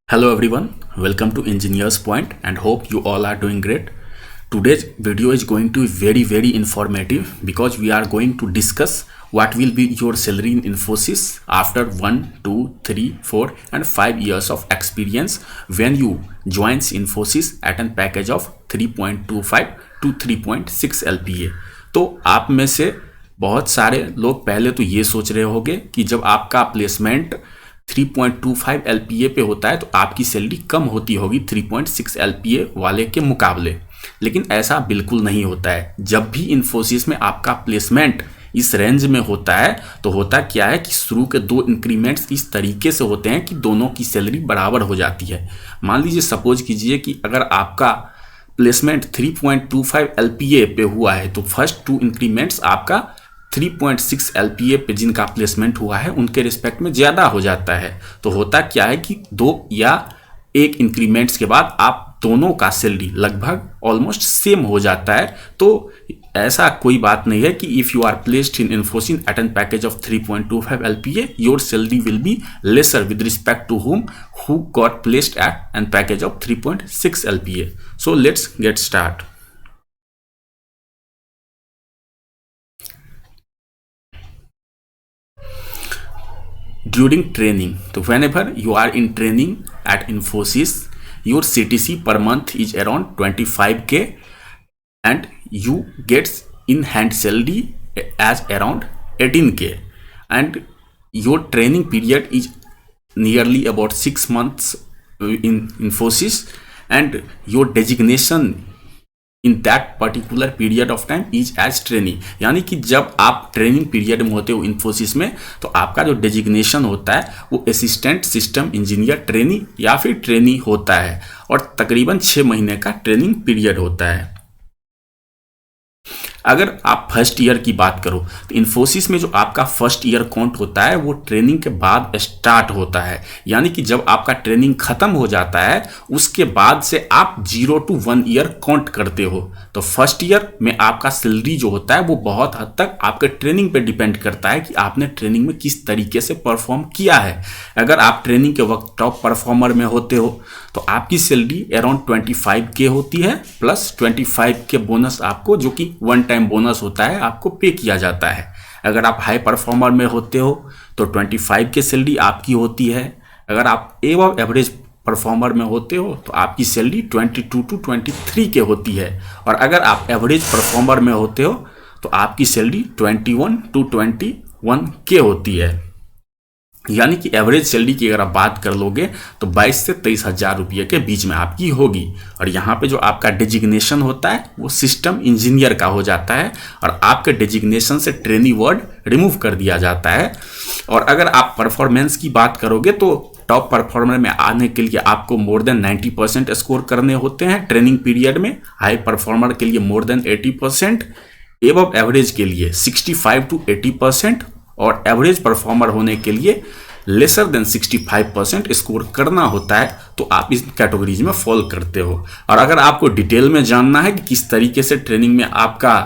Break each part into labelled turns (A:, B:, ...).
A: Hello everyone, welcome to Engineers Point and hope you all are doing great. Today's video is going to be very informative because we are going to discuss what will be your salary in Infosys after 1, 2, 3, 4 and 5 years of experience when you joins Infosys at a package of 3.25 to 3.6 LPA. तो आप में से बहुत सारे लोग पहले तो ये सोच रहे होंगे कि जब आपका प्लेसमेंट 3.25 LPA पे होता है तो आपकी सैलरी कम होती होगी 3.6 LPA वाले के मुकाबले, लेकिन ऐसा बिल्कुल नहीं होता है। जब भी इन्फोसिस में आपका प्लेसमेंट इस रेंज में होता है तो होता क्या है कि शुरू के दो इंक्रीमेंट्स इस तरीके से होते हैं कि दोनों की सैलरी बराबर हो जाती है। मान लीजिए सपोज कीजिए कि अगर आपका प्लेसमेंट 3.25 LPA पे हुआ है तो फर्स्ट टू इंक्रीमेंट्स आपका 3.6 LPA पे जिनका प्लेसमेंट हुआ है उनके रिस्पेक्ट में ज़्यादा हो जाता है। तो होता क्या है कि दो या एक इंक्रीमेंट्स के बाद आप दोनों का सैलरी लगभग ऑलमोस्ट सेम हो जाता है। तो ऐसा कोई बात नहीं है कि if you are placed in Infosys at an package of 3.25 LPA your salary will be lesser with respect to whom who got placed at an package of 3.6 LPA. So let's get start. During training, so whenever you are in training at Infosys, your CTC per month is around 25k and you gets in hand salary as around 18k, and your training period is nearly about 6 months in Infosys, and your designation in that particular period of time is as trainee. यानी कि जब आप training period में होते हो इन्फोसिस में तो आपका जो डेजिग्नेशन होता है वो असिस्टेंट सिस्टम इंजीनियर ट्रेनी या फिर ट्रेनी होता है, और तकरीबन 6 महीने का ट्रेनिंग पीरियड होता है। अगर आप फर्स्ट ईयर की बात करो तो इन्फोसिस में जो आपका फर्स्ट ईयर काउंट होता है वो ट्रेनिंग के बाद स्टार्ट होता है। यानी कि जब आपका ट्रेनिंग खत्म हो जाता है उसके बाद से आप 0 to 1 ईयर काउंट करते हो। तो फर्स्ट ईयर में आपका सैलरी जो होता है वो बहुत हद तक आपके ट्रेनिंग पे डिपेंड करता है कि आपने ट्रेनिंग में किस तरीके से परफॉर्म किया है। अगर आप ट्रेनिंग के वक्त टॉप परफॉर्मर में होते हो तो आपकी सैलरी अराउंड 25k होती है, प्लस 25k बोनस आपको, जो कि वन टाइम बोनस होता है, आपको पे किया जाता है। अगर आप हाई परफॉर्मर में होते हो तो 25k सैलरी आपकी होती है। अगर आप एबव एवरेज परफॉर्मर में होते हो तो आपकी सैलरी 22 to 23k होती है, और अगर आप एवरेज परफॉर्मर में होते हो तो आपकी सैलरी 21 to 21k होती है। यानी कि एवरेज सैलरी की अगर आप बात कर लोगे तो 22 से 23 हज़ार रुपये के बीच में आपकी होगी। और यहाँ पे जो आपका डेजिग्नेशन होता है वो सिस्टम इंजीनियर का हो जाता है, और आपके डेजिग्नेशन से ट्रेनी वर्ड रिमूव कर दिया जाता है। और अगर आप परफॉर्मेंस की बात करोगे तो टॉप परफॉर्मर में आने के लिए आपको मोर देन 90% स्कोर करने होते हैं ट्रेनिंग पीरियड में, हाई परफॉर्मर के लिए मोर देन 80%, एबव एवरेज के लिए 65 to 80%, और एवरेज परफॉर्मर होने के लिए लेसर देन 65% स्कोर करना होता है। तो आप इस कैटेगरीज में फॉल करते हो। और अगर आपको डिटेल में जानना है कि किस तरीके से ट्रेनिंग में आपका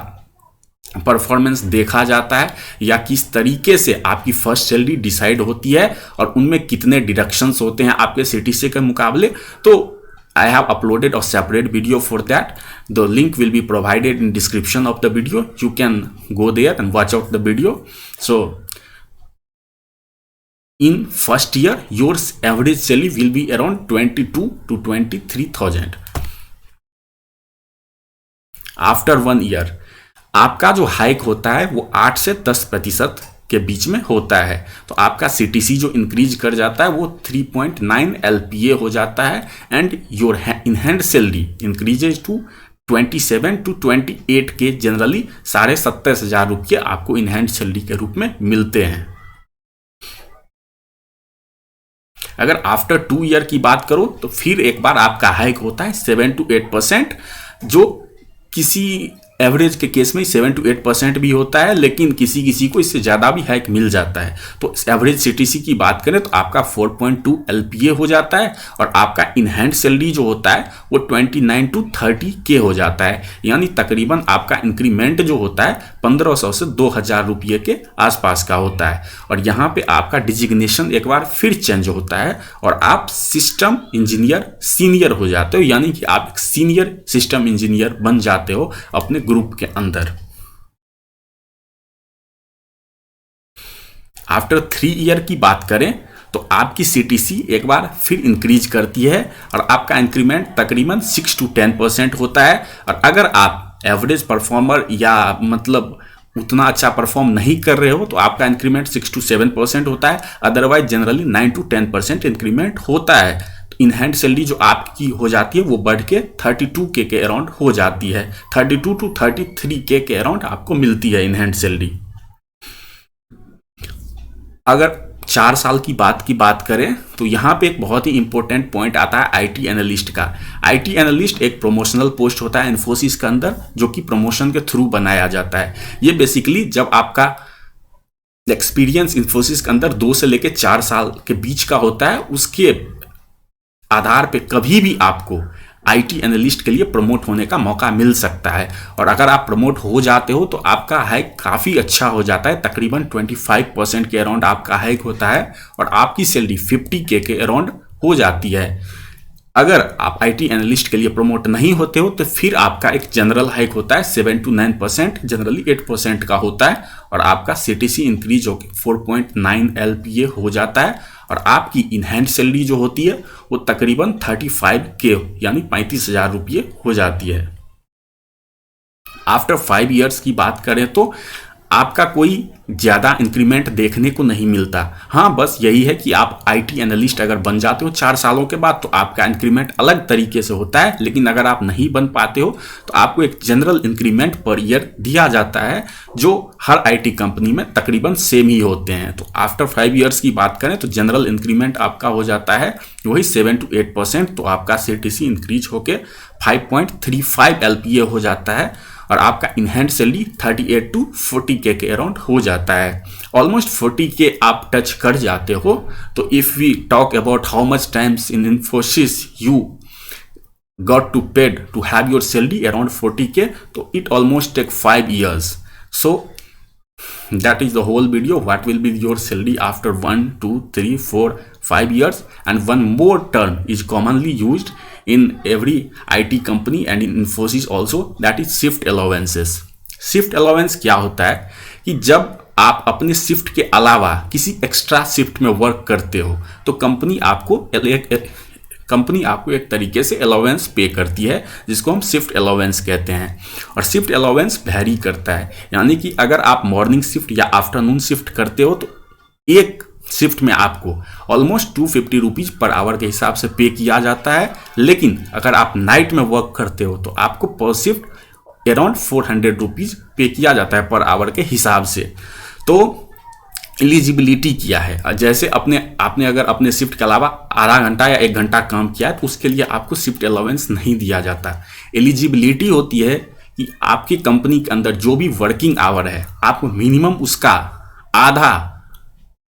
A: परफॉर्मेंस देखा जाता है या किस तरीके से आपकी फर्स्ट सैलरी डिसाइड होती है और उनमें कितने डिडक्शंस होते हैं आपके सीटीसी के मुकाबले, तो I have uploaded a separate video for that. The link will be provided in description of the video. You can go there and watch out the video. So in first year your average salary will be around 22 to 23,000. After 1 year आपका जो hike होता है वो 8 से 10% के बीच में होता है। तो आपका सीटीसी जो इंक्रीज कर जाता है वो 3.9 LPA हो जाता है, and your in hand salary increases to 27 to 28k। Generally 70,500 रुपये आपको इन हैंड सैलरी के रूप में मिलते हैं। अगर आफ्टर 2 ईयर की बात करो तो फिर एक बार आपका हाइक होता है 7 to 8%, जो किसी एवरेज के केस में 7 to 8% भी होता है, लेकिन किसी किसी को इससे ज़्यादा भी हाइक मिल जाता है। तो एवरेज सीटीसी की बात करें तो आपका 4.2 LPA हो जाता है और आपका इन हैंड सैलरी जो होता है वो 29 to 30K हो जाता है। यानी तकरीबन आपका इंक्रीमेंट जो होता है 1500 से 2000 रुपये के आसपास का होता है। और यहाँ पे आपका डिजिग्नेशन एक बार फिर चेंज होता है और आप सिस्टम इंजीनियर सीनियर हो जाते हो, यानी कि आप एक सीनियर सिस्टम इंजीनियर बन जाते हो अपने ग्रुप के अंदर। आफ्टर 3 ईयर की बात करें तो आपकी सीटीसी एक बार फिर इंक्रीज करती है और आपका इंक्रीमेंट तकरीबन 6 to 10% होता है। और अगर आप एवरेज परफॉर्मर या मतलब उतना अच्छा परफॉर्म नहीं कर रहे हो तो आपका इंक्रीमेंट 6 to 7% होता है। अदरवाइज जनरली 9 to 10% इंक्रीमेंट होता है। तो इन हैंड सैलरी जो आपकी हो जाती है वो बढ़ के 32K के अराउंड हो जाती है। 32 to 33K के अराउंड आपको मिलती है इन हैंड सैलरी। अगर 4 साल की बात करें तो यहाँ पे एक बहुत ही इंपॉर्टेंट पॉइंट आता है आईटी एनालिस्ट का। आईटी एनालिस्ट एक प्रमोशनल पोस्ट होता है इन्फोसिस के अंदर, जो कि प्रमोशन के थ्रू बनाया जाता है। ये बेसिकली जब आपका एक्सपीरियंस इन्फोसिस के अंदर 2 से लेकर 4 साल के बीच का होता है, उसके आधार पे कभी भी आपको आईटी एनालिस्ट के लिए प्रमोट होने का मौका मिल सकता है। और अगर आप प्रमोट हो जाते हो तो आपका हाइक काफ़ी अच्छा हो जाता है, तकरीबन 25% के अराउंड आपका हाइक होता है और आपकी सैलरी 50K के अराउंड हो जाती है। अगर आप आईटी एनालिस्ट के लिए प्रमोट नहीं होते हो तो फिर आपका एक जनरल हाइक होता है 7 to 9%, जनरली 8% का होता है और आपका सीटीसी इंक्रीज होकर 4.9 LPA हो जाता है। और आपकी इन हैंड सैलरी जो होती है वो तकरीबन 35K यानी 35,000 रुपये हो जाती है। आफ्टर 5 ईयर्स की बात करें तो आपका कोई ज़्यादा इंक्रीमेंट देखने को नहीं मिलता। हाँ, बस यही है कि आप आईटी एनालिस्ट अगर बन जाते हो 4 सालों के बाद तो आपका इंक्रीमेंट अलग तरीके से होता है, लेकिन अगर आप नहीं बन पाते हो तो आपको एक जनरल इंक्रीमेंट पर ईयर दिया जाता है जो हर आईटी कंपनी में तकरीबन सेम ही होते हैं। तो आफ्टर 5 ईयर्स की बात करें तो जनरल इंक्रीमेंट आपका हो जाता है वही 7 to 8%, तो आपका सीटीसी इंक्रीज होकर 5.35 LPA हो जाता है और आपका इन हैंड सैलरी 38 to 40K के अराउंड हो जाता है। ऑलमोस्ट 40K आप टच कर जाते हो। तो if we talk about how much times in Infosys you got to paid to have your salary around 40K, तो it almost take 5 years. So that is the whole video. What will be your salary after 1, 2, 3, 4, 5 years? And one more term is commonly used in every IT company and in Infosys also, that is shift allowances. Shift allowance क्या होता है कि जब आप अपने shift के अलावा किसी एक्स्ट्रा शिफ्ट में वर्क करते हो तो कंपनी आपको एक तरीके से अलाउंस पे करती है, जिसको हम शिफ्ट अलाउंस कहते हैं। और शिफ्ट अलाउंस वैरी करता है, यानी कि अगर आप मॉर्निंग शिफ्ट या आफ्टरनून शिफ्ट करते हो तो एक शिफ्ट में आपको ऑलमोस्ट 250 रुपीज़ पर आवर के हिसाब से पे किया जाता है। लेकिन अगर आप नाइट में वर्क करते हो तो आपको पर शिफ्ट अराउंड 400 रुपीज़ पे किया जाता है पर आवर के हिसाब से। तो एलिजिबिलिटी क्या है, जैसे आपने अगर अपने शिफ्ट के अलावा आधा घंटा या 1 घंटा काम किया है तो उसके लिए आपको शिफ्ट अलाउंस नहीं दिया जाता। एलिजिबिलिटी होती है कि आपकी कंपनी के अंदर जो भी वर्किंग आवर है आपको मिनिमम उसका आधा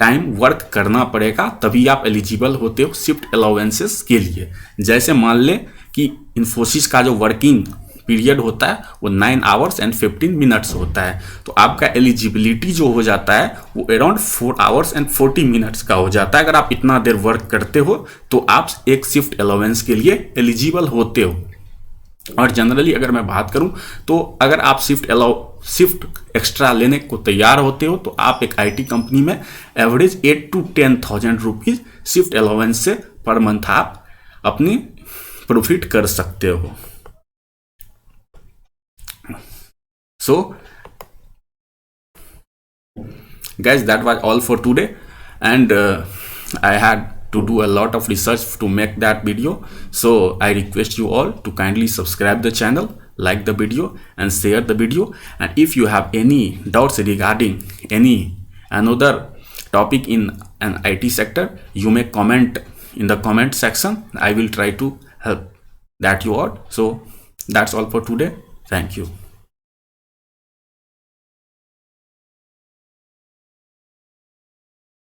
A: टाइम वर्क करना पड़ेगा, तभी आप एलिजिबल होते हो शिफ्ट अलाउंसेस के लिए। जैसे मान लें कि इन्फोसिस का जो वर्किंग पीरियड होता है वो 9 hours and 15 minutes होता है, तो आपका एलिजिबिलिटी जो हो जाता है वो अराउंड 4 hours and 40 minutes का हो जाता है। अगर आप इतना देर वर्क करते हो तो आप एक शिफ्ट अलाउंस के लिए एलिजिबल होते हो। और जनरली अगर मैं बात करूं तो अगर आप शिफ्ट एक्स्ट्रा लेने को तैयार होते हो तो आप एक आईटी कंपनी में average 8 to 10,000 rupees shift allowance से पर मंथ आप अपनी प्रॉफिट कर सकते हो। So guys, that was all for today, and I had to do a lot of research to make that video, so I request you all to kindly subscribe the channel, like the video and share the video. And if you have any doubts regarding any another topic in an IT sector, you may comment in the comment section. I will try to help that you all. So that's all for today. Thank you.